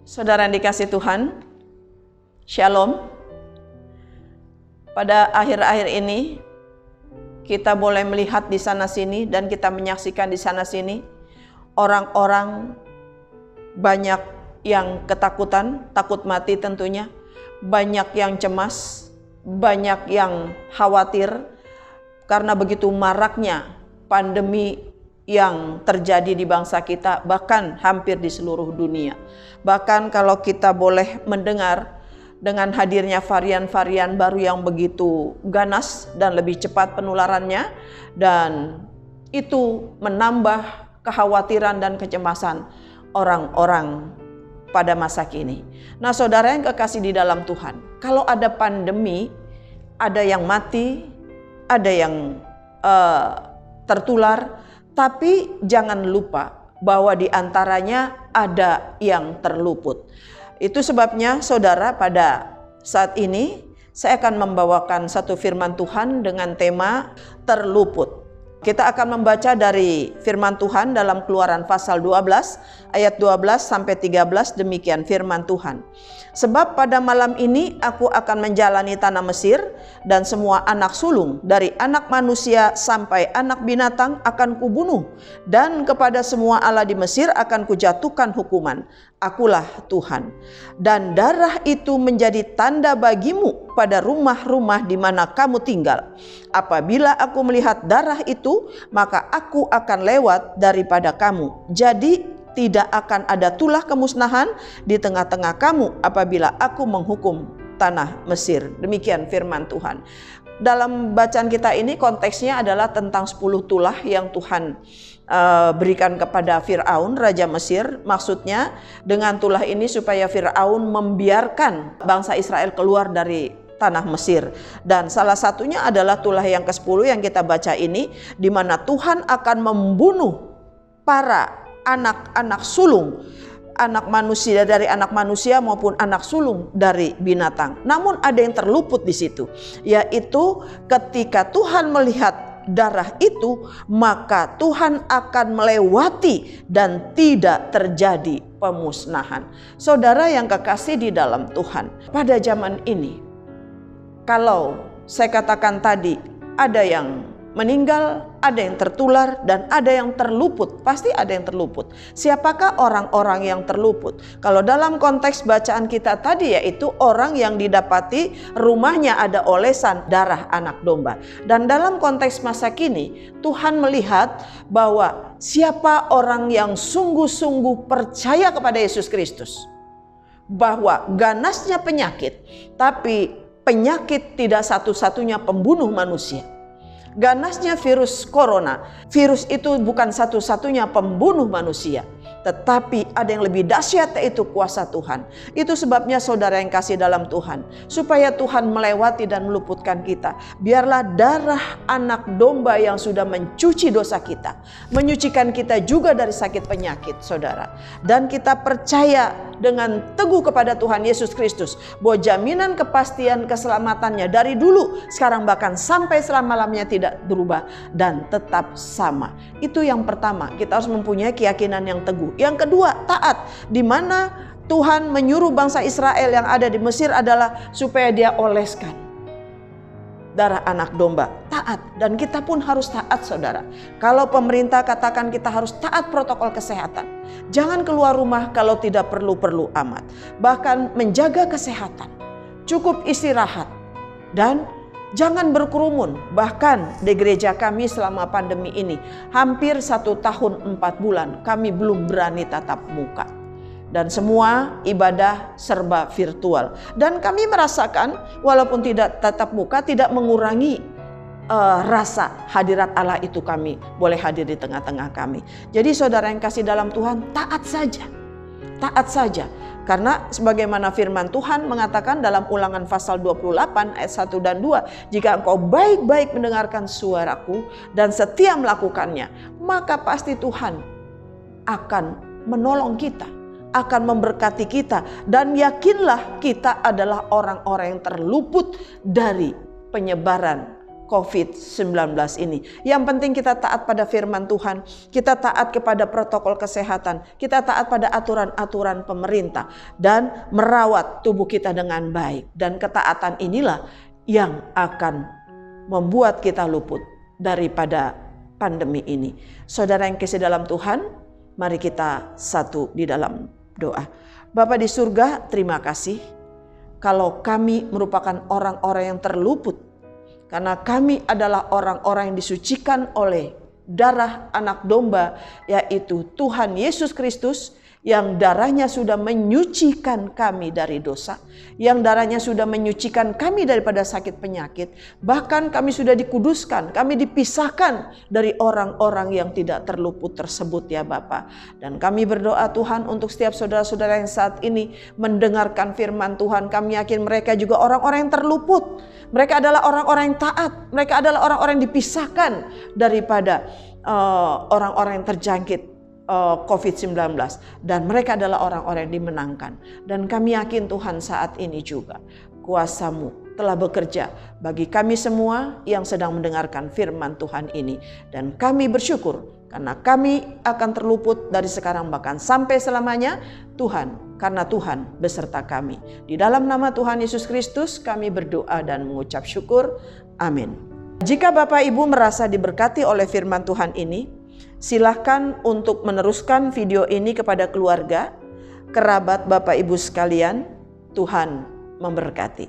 Saudara yang dikasih Tuhan, Shalom. Pada akhir-akhir ini kita boleh melihat di sana-sini dan kita menyaksikan di sana-sini orang-orang banyak yang ketakutan, takut mati tentunya, banyak yang cemas, banyak yang khawatir karena begitu maraknya pandemi yang terjadi di bangsa kita, bahkan hampir di seluruh dunia. Bahkan kalau kita boleh mendengar dengan hadirnya varian-varian baru yang begitu ganas dan lebih cepat penularannya, dan itu menambah kekhawatiran dan kecemasan orang-orang pada masa kini. Nah, saudara yang kekasih di dalam Tuhan, kalau ada pandemi, ada yang mati, ada yang tertular, tapi jangan lupa bahwa di antaranya ada yang terluput. Itu sebabnya saudara, pada saat ini saya akan membawakan satu firman Tuhan dengan tema terluput. Kita akan membaca dari firman Tuhan dalam Keluaran pasal 12 ayat 12 sampai 13, demikian firman Tuhan. Sebab pada malam ini aku akan menjalani tanah Mesir, dan semua anak sulung dari anak manusia sampai anak binatang akan kubunuh, dan kepada semua Allah di Mesir akan kujatuhkan hukuman. Akulah Tuhan. Dan darah itu menjadi tanda bagimu pada rumah-rumah di mana kamu tinggal. Apabila aku melihat darah itu, maka aku akan lewat daripada kamu. Jadi tidak akan ada tulah kemusnahan di tengah-tengah kamu apabila aku menghukum tanah Mesir. Demikian firman Tuhan. Dalam bacaan kita ini konteksnya adalah tentang 10 tulah yang Tuhan berikan kepada Fir'aun, Raja Mesir. Maksudnya dengan tulah ini supaya Fir'aun membiarkan bangsa Israel keluar dari tanah Mesir. Dan salah satunya adalah tulah yang ke-10 yang kita baca ini, di mana Tuhan akan membunuh para anak-anak sulung, anak manusia dari anak manusia maupun anak sulung dari binatang. Namun ada yang terluput di situ, yaitu ketika Tuhan melihat darah itu, maka Tuhan akan melewati dan tidak terjadi pemusnahan. Saudara yang kekasih di dalam Tuhan, pada zaman ini, kalau saya katakan tadi, ada yang meninggal, ada yang tertular, dan ada yang terluput. Pasti ada yang terluput. Siapakah orang-orang yang terluput? Kalau dalam konteks bacaan kita tadi, yaitu orang yang didapati rumahnya ada olesan darah anak domba. Dan dalam konteks masa kini, Tuhan melihat bahwa siapa orang yang sungguh-sungguh percaya kepada Yesus Kristus, bahwa ganasnya penyakit, tapi penyakit tidak satu-satunya pembunuh manusia. Ganasnya virus corona, virus itu bukan satu-satunya pembunuh manusia, tetapi ada yang lebih dahsyat, yaitu kuasa Tuhan. Itu sebabnya saudara yang kasih dalam Tuhan, supaya Tuhan melewati dan meluputkan kita, biarlah darah anak domba yang sudah mencuci dosa kita, menyucikan kita juga dari sakit penyakit, saudara. Dan kita percaya dengan teguh kepada Tuhan Yesus Kristus bahwa jaminan kepastian keselamatannya dari dulu, sekarang, bahkan sampai selama-lamanya tidak berubah dan tetap sama. Itu yang pertama, kita harus mempunyai keyakinan yang teguh. Yang kedua, taat, di mana Tuhan menyuruh bangsa Israel yang ada di Mesir adalah supaya dia oleskan darah anak domba. Taat, dan kita pun harus taat, saudara. Kalau pemerintah katakan kita harus taat protokol kesehatan, jangan keluar rumah kalau tidak perlu-perlu amat. Bahkan menjaga kesehatan, cukup istirahat, dan jangan berkerumun. Bahkan di gereja kami selama pandemi ini, hampir 1 tahun 4 bulan, kami belum berani tatap muka. Dan semua ibadah serba virtual. Dan kami merasakan walaupun tidak tatap muka, tidak mengurangi rasa hadirat Allah itu, kami boleh hadir di tengah-tengah kami. Jadi saudara yang kasih dalam Tuhan, taat saja. Taat saja. Karena sebagaimana firman Tuhan mengatakan dalam Ulangan pasal 28 ayat 1 dan 2, jika engkau baik-baik mendengarkan suaraku dan setia melakukannya, maka pasti Tuhan akan menolong kita, akan memberkati kita. Dan yakinlah kita adalah orang-orang yang terluput dari penyebaran COVID-19 ini. Yang penting kita taat pada firman Tuhan, kita taat kepada protokol kesehatan, kita taat pada aturan-aturan pemerintah, dan merawat tubuh kita dengan baik. Dan ketaatan inilah yang akan membuat kita luput daripada pandemi ini. Saudara yang kasih dalam Tuhan, mari kita satu di dalam doa. Bapa di surga, terima kasih kalau kami merupakan orang-orang yang terluput, karena kami adalah orang-orang yang disucikan oleh darah anak domba, yaitu Tuhan Yesus Kristus, yang darahnya sudah menyucikan kami dari dosa, yang darahnya sudah menyucikan kami daripada sakit penyakit. Bahkan kami sudah dikuduskan, kami dipisahkan dari orang-orang yang tidak terluput tersebut ya Bapa. Dan kami berdoa Tuhan untuk setiap saudara-saudara yang saat ini mendengarkan firman Tuhan. Kami yakin mereka juga orang-orang yang terluput. Mereka adalah orang-orang yang taat, mereka adalah orang-orang yang dipisahkan daripada orang-orang yang terjangkit COVID-19, dan mereka adalah orang-orang yang dimenangkan. Dan kami yakin Tuhan saat ini juga kuasa-Mu telah bekerja bagi kami semua yang sedang mendengarkan firman Tuhan ini. Dan kami bersyukur karena kami akan terluput dari sekarang bahkan sampai selamanya Tuhan, karena Tuhan beserta kami. Di dalam nama Tuhan Yesus Kristus kami berdoa dan mengucap syukur. Amin. Jika Bapak Ibu merasa diberkati oleh firman Tuhan ini, silahkan untuk meneruskan video ini kepada keluarga, kerabat Bapak Ibu sekalian. Tuhan memberkati.